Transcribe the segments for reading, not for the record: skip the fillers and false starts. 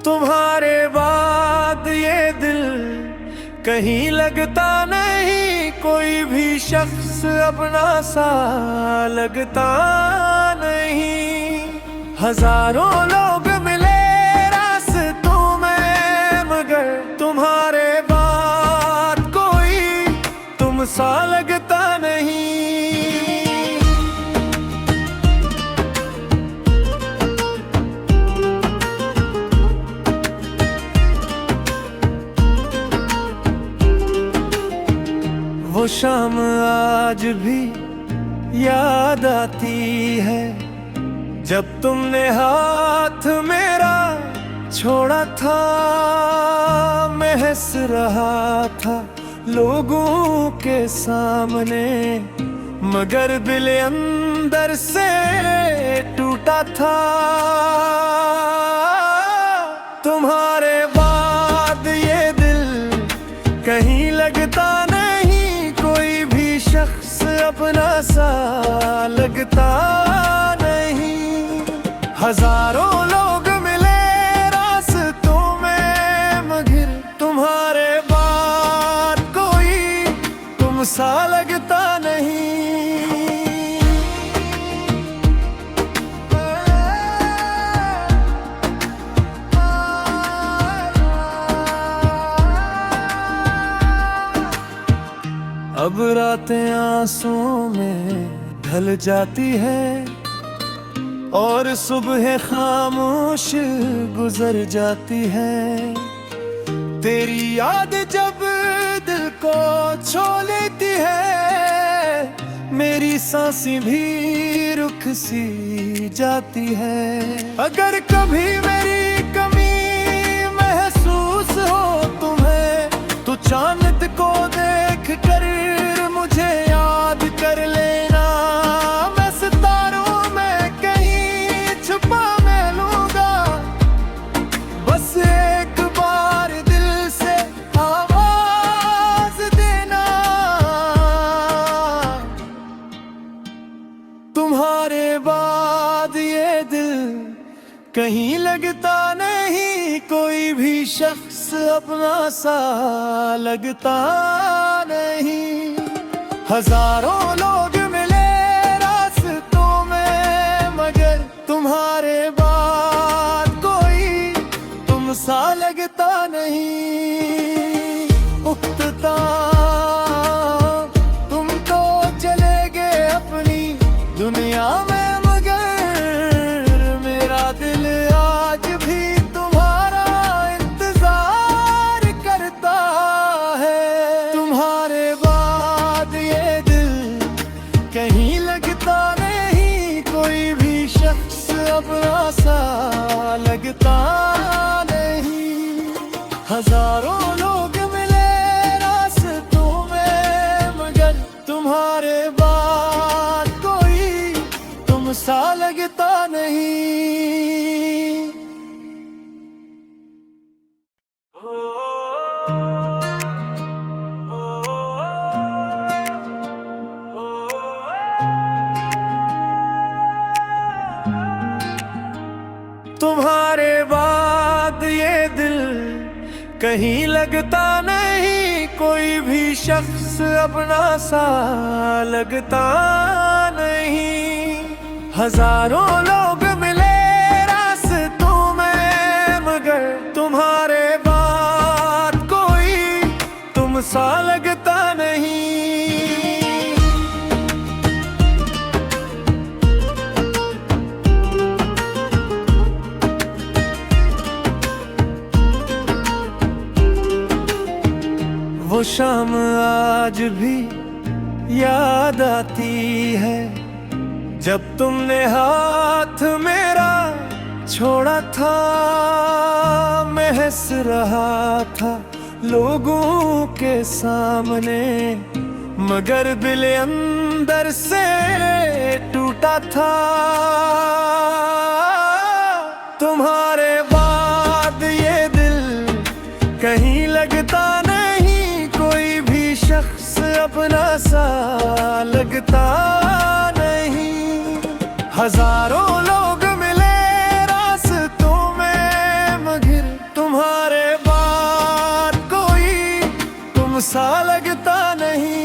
तुम्हारे बाद ये दिल कहीं लगता नहीं, कोई भी शख्स अपना सा लगता नहीं। हजारों लोग मिले रास्तों में, मगर तुम्हारे बाद कोई तुम सा लगता नहीं। वो शाम आज भी याद आती है, जब तुमने हाथ मेरा छोड़ा था। मैं हंस रहा था लोगों के सामने, मगर दिल अंदर से टूटा था। तुम्हारे बाद ये दिल कहीं लगता नहीं, कोई भी शख्स अपना सा लगता नहीं। हजारों लोग मिले रास्तों में, मगर तुम्हारे बाद कोई तुम सा लगता नहीं। अब रातें आंसुओं में ढल जाती है, और सुबह खामोश गुजर जाती है। तेरी याद जब दिल को छू लेती है, मेरी सांसें भी रुक सी जाती है। अगर कभी मेरी कमी महसूस हो तुम्हें, तो चांद को देख कर मुझे याद कर लेना। मैं सितारों में कहीं छुपा मिलूंगा, बस एक बार दिल से आवाज देना। तुम्हारे बाद ये दिल कहीं लगता नहीं, कोई भी शख्स अपना सा लगता नहीं। हजारों लोग मिले रास्तों में, मगर तुम्हारे बाद कोई तुम सा लगता नहीं। उकता तुम तो चले गए अपनी दुनिया में, मगर मेरा दिल आज भी तुम्हारा इंतजार करता है। तुम्हारे बाद ये दिल कहीं लगता नहीं, कोई भी शख्स अपना सा लगता नहीं। हजारों लोग मिले रास्तों में, मगर तुम्हारे बाद कोई तुम सा लगता नहीं। तुम्हारे बाद ये दिल कहीं लगता नहीं, कोई भी शख्स अपना सा लगता नहीं। हजारों लोग मिले रास्तों में, मगर तुम्हारे बाद कोई तुम सा लगता नहीं। वो शाम आज भी याद आती है, जब तुमने हाथ मेरा छोड़ा था। मैं हंस रहा था लोगों के सामने, मगर दिल अंदर से टूटा था। तुम्हारे बाद ये दिल कहीं लगता नहीं, सा लगता नहीं। हजारों लोग मिले रास्तों में मगर तुम्हारे बाद कोई तुम सा लगता नहीं।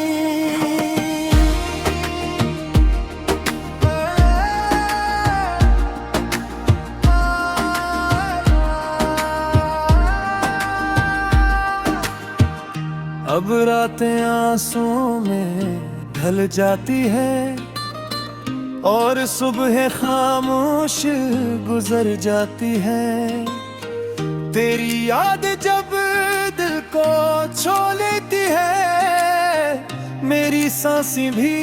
अब रातें आंसुओं में ढल जाती है और सुबह खामोश गुजर जाती है। तेरी याद जब दिल को छू लेती है, मेरी सांसें भी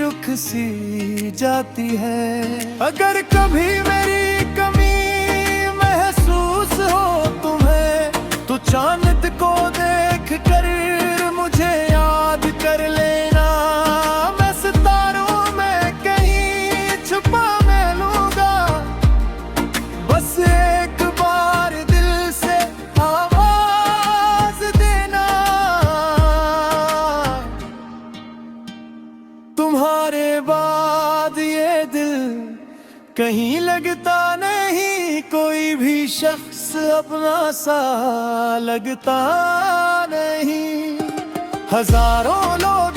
रुक सी जाती है। अगर कभी मेरी कमी महसूस हो तुम्हें, तो चांद को देख कर मुझे याद कर लेना। मैं सितारों में कहीं छुपा मैं लूंगा, बस एक बार दिल से आवाज देना। तुम्हारे बाद ये दिल कहीं लगता नहीं, कोई भी शख्स अपना सा लगता नहीं। हजारों लोग